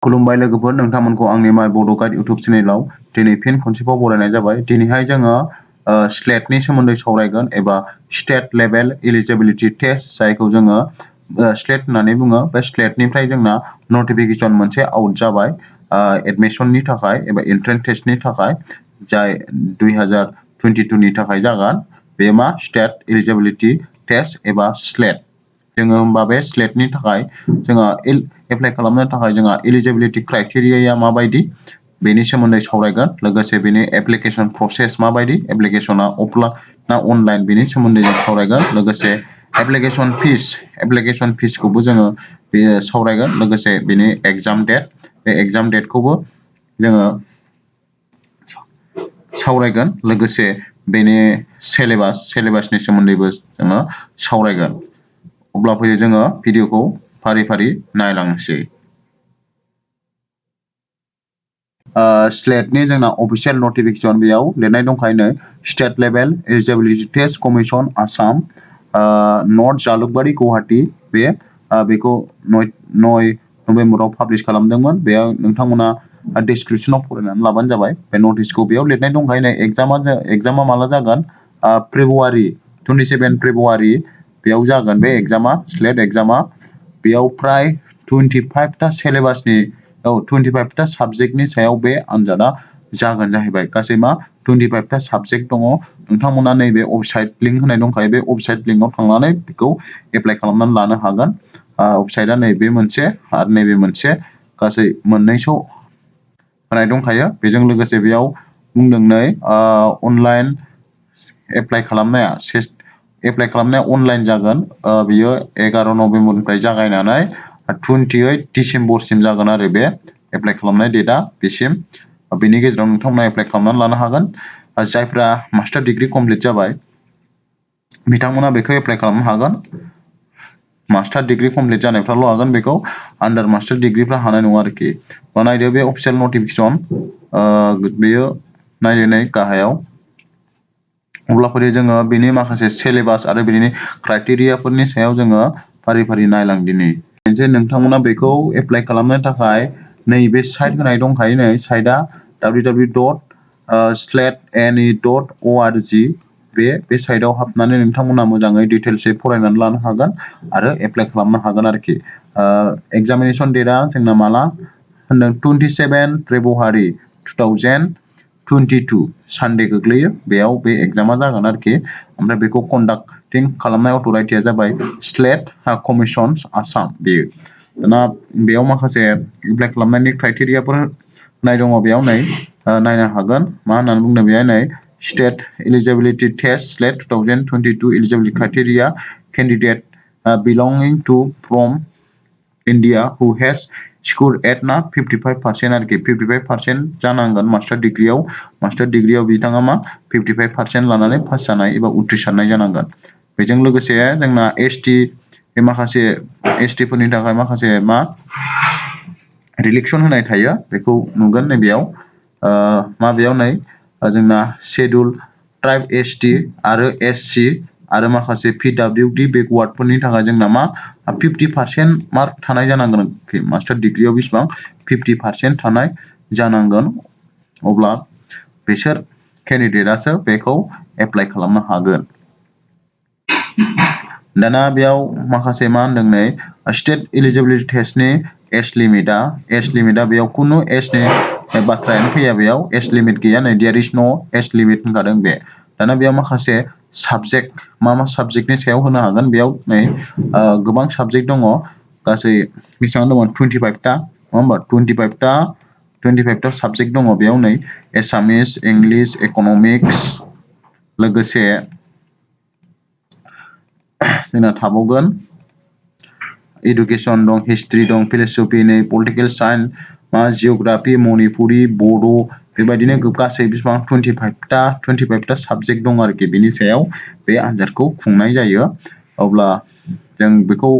खुलुमबाय लोगोफोर, नोंथांमोनखौ आंनि माय बड' गाइड इउटुब चेनेलाव दिनै फिन खनसेबाव बरायनाय जाबाय। दिनैहाय जोङो स्लेटनि सोमोन्दै सावरायगोन एबा स्टेट लेभेल एलिजिबिलिटि टेस्ट जायखौ जोङो स्लेट होननानै बुङो। बे स्लेटनिफ्राय जोंना नटिफिकेसन मोनसे आउट जाबाय एडमिसननि थाखाय एबा एन्ट्रेन्स टेस्टनि थाखाय, जाय 2022 नि थाखाय जागोन। बे मा स्टेट एलिजिबिलिटि टेस्ट एबा स्लेट। जोङो होमबा बे स्लेटनि थाखाय जोङो एप्लाइ खालामनो थाखाय जोंहा एलिजिबिलिटि क्राइटेरियाया माबायदि बेनि सोमोन्दै सावरायगोन। लोगोसे बेनि एप्लिकेसन प्रसेस माबायदि, एप्लिकेसना अफलाइन ना अनलाइन, बेनि सोमोन्दै जों सावरायगोन। लोगोसे एप्लिकेसन फिसखौबो जोङो सावरायगोन। लोगोसे बेनि एग्जाम डेट, बे एग्जाम डेटखौबो जोङो सावरायगोन। लोगोसे बेनि सेलेबासनि सोमोन्दैबो जोङो सावरायगोन। अब्ला फैयो जोङो भिडिअखौ फारि फारि नायलांसै। स्लेटनि जोंना अफिसियेल नटिफिकेसन बेयाव लिरनाय दंखायो state level eligibility test commission Assam, north Jalukbari Guwahati. बेखौ 9 नभेम्बराव पाब्लिश खालामदोंमोन। बेयाव नोंथांमोना डिसक्रिपसनाव फरायनानै लाबानो जाबाय। बे नटिसखौ बेयाव लिरनाय दंखायो एग्जामा माला जागोन, फेब्रुवारि 27 फेब्रुवारि बेयाव जागोन बे एग्जामा, स्लेट एग्जामा। बेयाव फ्राय 25टा सेलेबासनि 25टा साबजेक्टनि सायाव बे आनजादा जागोन जाहैबाय। गासै मा 25टा साबजेक्ट दङ। नोंथांमोना नैबे वेबसाइट लिंक होनाय दंखायो, बे वेबसाइट लिंकआव थांनानै बेखौ एप्लाइ खालामनानै लानो हागोन। वेबसाइटआ नैबे मोनसे आरो नैबे मोनसे, गासै मोननैसो होनाय दंखायो। बेजों लोगोसे बेयाव बुंदों अनलाइन एप्लाइ खालामनाया अनलाइन जागोन। बियो 11 नभेम्बरनिफ्राय जागायनानै 28 डिसेम्बरसिम जागोन आरो बे एप्लाइ खालामनाय डेटआ बेसिम। बेनि गेजेराव नोंथांमोना एप्लाइ खालामनानै लानो हागोन। जायफ्रा मास्टार डिग्रि कमप्लिट जाबाय बिथांमोना बेखौ एप्लाइ खालामनो हागोन। मास्टार डिग्रि कमप्लिट जानायफ्राल' हागोन बेखौ, आन्दार मास्टार डिग्रिफ्रा हानाय नङा आरोखि। नायदो बे अफिसियेल नटिफिकेसन, बेयो नायदो गाहायाव। अब्ला फैयो जोङो बेनि माखासे सेलेबास आरो बेनि क्राइटेरियाफोरनि सायाव जोङो फारि फारि नायलांदिनि। नोंथांमोना बेखौ एप्लाइ खालामनो थाखाय नैबे साइट होनाय दंखायो। साइटआ www.sletne.org। बे साइटआव हाबनानै नोंथांमोना मोजाङै डिटेल्सै फरायनानै लानो हागोन आरो एप्लाइ खालामनो हागोन आरोखि। एग्जामिनेसन डेटआ जोंना माला होनदों, 27 फेब्रुवारि 2022 सानडे गोग्लैयो। बेयाव बे एग्जामा जागोन आरोखि। ओमफ्राय बेखौ कन्डाक्टिं खालामनाय अथ'रिटिया जाबाय स्लेट कमिसन आसाम। दाना बेयाव माखासे एप्लाइ खालामनायनि क्राइटेरियाफोर होनाय दङ। बेयाव नायनो हागोन। मा होननानै बुंदों बेहाय state eligibility test SLET 2022 eligibility criteria candidate belonging to from India who has score at 55% आरोखि। 55% जानांगोन मास्टार डिग्रियाव बिथाङा 55% लानानै पास जानाय एबा उथ्रिसारनाय जानांगोन। बेजों लोगोसे जोंना माखासे एसटिफोरनि थाखाय माखासे रिलेक्सन होनाय थायो। बेखौ नुगोन नैबेयाव। माबेयाव जोंना शेड्युल ट्राइब एसटि आरो एससि आरो माखासे PWD बेकवार्डफोरनि थाखाय जोंना 50% मार्क थानाय जानांगोन। मास्टार डिग्रियाव बेसेबां 50% थानाय जानांगोन। अब्ला बिसोर केन्डिडेटआसो बेखौ एप्लाइ खालामनो हागोन। दाना बेयाव माखासे मा होनदों स्टेट एलिजिबिलिटि टेस्टनि एज लिमिटआ बेयाव खुनु एजनि बाथ्रायानो फैया। बेयाव एज लिमिट गैया। देयर इज नो एज लिमिट होनखादों बे। दाना बेयाव माखासे साबजेक्ट, मा साबजेक्टनि सायाव होनो हागोन। बेयाव गोबां साबजेक्ट दङ। गासै बेसेबां दङ, 25टा नङा होमबा। 25टा साबजेक्ट दङ बेयाव। एसामिस, इंलिस, इक'नमिक्स, लोगोसे जोंना थाबावगोन इडुकेसन दं, हिस्ट्रि दं, philosophy, political science, geography, Manipuri, बड', बेबायदिनो गासै बेसेबां 25टा साबजेक्ट दं आरोखि। बेनि सायाव बे आनजादखौ खुंनाय जायो। अब्ला जों बेखौ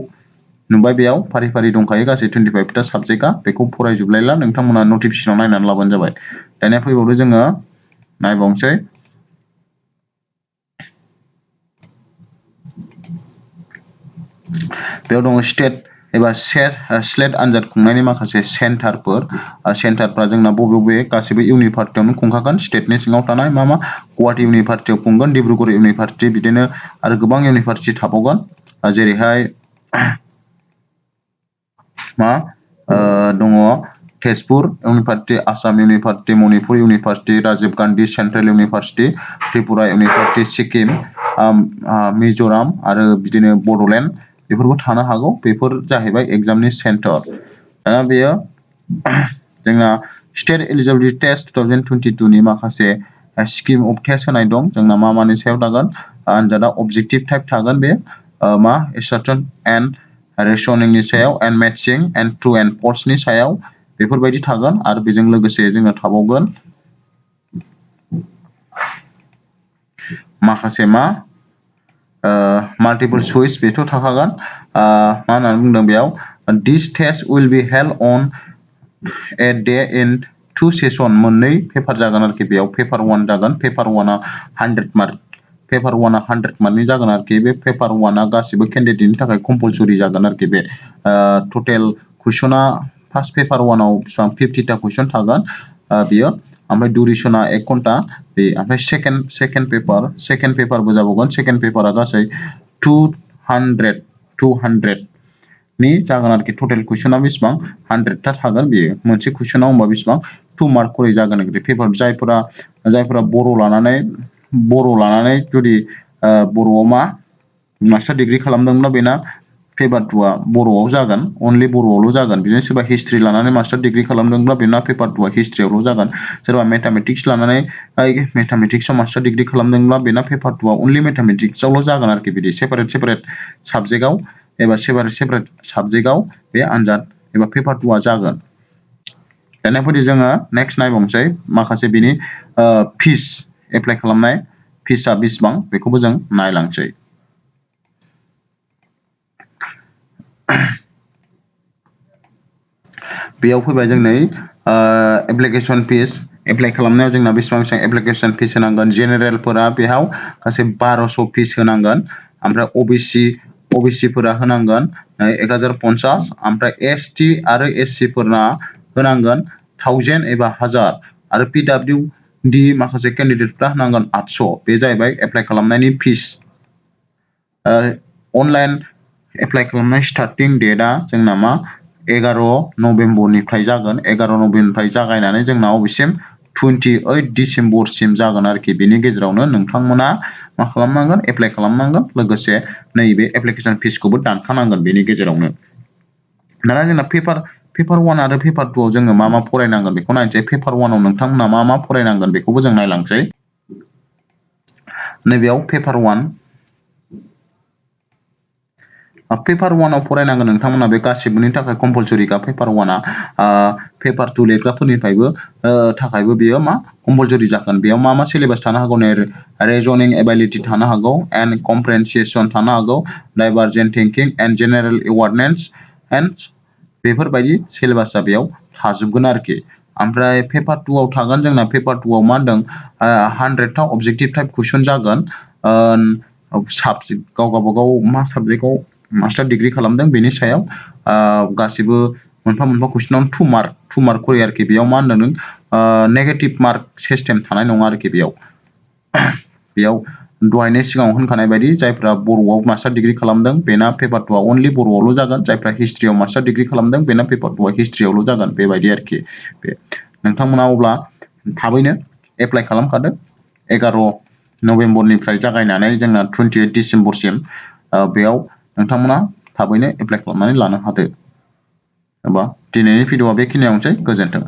नुबाय। बेयाव फारि फारि दंखायो गासै 25टा साबजेक्टआ। बेखौ फरायजोबलायला, नोंथांमोना नटिफिकेसनाव नायनानै लाबानो जाबाय। दानिया फैबावदो जोङो नायबावनोसै। बेयाव दङ स्टेट एबा स्लेट आनजाद खुंनायनि माखासे सेन्टारफोर सेन्टारफ्रा जोंना बबे बबे गासिबो इउनिभारसिटियावनो खुंखागोन स्टेटनि सिङाव थानाय मा गुवाहाटी इउनिभारसिटियाव खुंगोन डिब्रुगड़ इउनिभारसिटि बिदिनो आरो गोबां इउनिभारसिटि थाबावगोन जेरैहाय मा दङ Tezpur university Assam university Manipur university Rajiv Gandhi central university Tripura university Sikkim Mizoram आरो बिदिनो बड'लेण्ड बेफोरबो थानो हागौ बेफोर जाहैबाय एग्जामनि सेन्टार दाना बेयो जोंना स्टेट एलिजिबिलिटि टेस्ट 2022 नि माखासे स्किम अफ टेस्ट होनाय दं जोंना मानि सायाव थागोन आनजादा अबजेक्टिभ टाइप थागोन बे मा एसार्टेन एन्ड रेशनिंनि सायाव एन्ड मेटचिं एन्ड ट्रु एन्ड फल्सनि सायाव बेफोरबायदि थागोन आरो बेजों लोगोसे जोंना थाबावगोन माखासे मा माल्टिपल चुइस बेथ' थाखागोन मा होननानै बुंदों बेयाव this test will be held on a day in 2 session मोननै पेपार जागोन आरोखि बेयाव पेपार 1 जागोन पेपार 1आ 100 मार्क पेपार 1आ 100 मार्कनि जागोन आरोखि बे पेपार 1आ गासिबो केन्डिडेटनि थाखाय कम्पालसरि जागोन आरोखि बे टटेल कुइसना फार्स्ट पेपार 1आव बेसेबां 50टा कुइसन थागोन बियो ओमफ्राय दुरेसना 1 घन्टा बे ओमफ्राय सेकेन्ड पेपारबो जाबावगोन सेकेन्ड पेपारा गासै 200 नि जागोन आरोखि टटेल कुइसना बेसेबां 100टा थागोन बेयो मोनसे कुइसनाव होमबा बेसेबां 2 मार्क खरै जागोन आरोखि पेपार जायफोरा बर' लानानै जुदि बर'आव मा मास्टार डिग्री खालामदोंब्ला बेना पेपार 2आ बर'आव जागोन अनलि बर'आवल' जागोन बिदिनो सोरबा हिस्ट्रि लानानै मास्टार डिग्री खालामदोंब्ला बेना पेपार 2आ हिस्ट्रियावल' जागोन सोरबा मेथामेटिक्स लानानै मेथामेटिक्सआव मास्टार डिग्री खालामदोंब्ला बेना पेपार 2आ अनलि मेथामेटिक्सआवल' जागोन आरोखि बिदि सेपारेट साबजेक्टआव एबा सेपारेट साबजेक्टआव बे आनजाद एबा पेपार 2आ जागोन दानिया फैदो जोङो नेक्स्ट नायबावनोसै माखासे बिनि फिस एप्लाइ खालामनाय फिसआ बेसेबां बेखौबो जों नायलांसै बेयाव फैबाय जोंनि एप्लिकेसन फिस एप्लाइ खालामनायाव जोंना बेसेबां एप्लिकेसन फिस होनांगोन जेनेरेलफोरा बेयाव गासै 1200 फिस होनांगोन ओमफ्राय ओबिसिफोरा होनांगोन 1050 ओमफ्राय एसटि आरो एससिफोरना होनांगोन 1000 एबा 1000 आरो पिडब्लिउडि माखासे केन्डिडेटफ्रा होनांगोन 800 बे जाहैबाय एप्लाइ खालामनायनि फिस अनलाइन एप्लाइ खालामनाय स्टार्टिं डेटआ जोंना मा 11 नभेम्बरनिफ्राय जागोन 11 नभेम्बरनिफ्राय जागायनानै जोंना अबेसिम 28 डिसेम्बरसिम जागोन आरोखि बेनि गेजेरावनो नोंथांमोना मा खालामनांगोन एप्लाइ खालामनांगोन लोगोसे नैबे एप्लिकेसन फिसखौबो दानखानांगोन बेनि गेजेरावनो दाना जोंना पेपार 1 आरो पेपार 2 आव जोङो मा फरायनांगोन बेखौ नायनोसै पेपार 1 आव नोंथांमोना मा फरायनांगोन बेखौबो जों नायलांसै नैबेयाव पेपार 1 पेपार 1 आव फरायनांगोन नोंथांमोना बे गासिबोनि थाखाय कम्पालसरिखा पेपार 1आ पेपार 2 लिरग्राफोरनिफ्रायबो बेयो मा कम्पालसरि जागोन बेयाव मा सिलेबास थानो हागौ रेजनिं एबिलिटि थानो हागौ एन्ड कम्प्रेहेनसन थानो हागौ divergent thinking and general awareness and बेफोरबायदि सिलेबासआ बेयाव थाजोबगोन आरोखि ओमफ्राय पेपार 2 आव थागोन जोंना पेपार 2 आव मा होनदों 100टा अबजेक्टिभ टाइप कुइसन जागोन साबजेक्ट गावबागाव मा साबजेक्टआव मास्टार डिग्री खालामदों बेनि सायाव गासिबो मोनफा कुइसनाव 2 मार्क खरै आरोखि बेयाव मा होनदों नों नेगेटिभ मार्क सिस्टेम थानाय नङा आरोखि बेयाव दहायनो सिगाङाव होनखानाय बायदि जायफ्रा बर'आव मास्टार डिग्री खालामदों बेना पेपार 2आ अनलि बर'आवल' जागोन जायफ्रा हिस्ट्रियाव मास्टार डिग्री खालामदों बेना पेपार 2आ हिस्ट्रियावल' जागोन बेबायदि आरोखि बे नोंथांमोना अब्ला थाबैनो एप्लाइ खालामखादो 11 नभेम्बरनिफ्राय जागायनानै जोंना 28 डिसेम्बरसिम बेयाव नोंथांमोना थाबैनो एप्लाइ खालामनानै लानो हादो एबा दिनैनि भिडिअ'आ बेखिनियावनोसै गोजोन्थों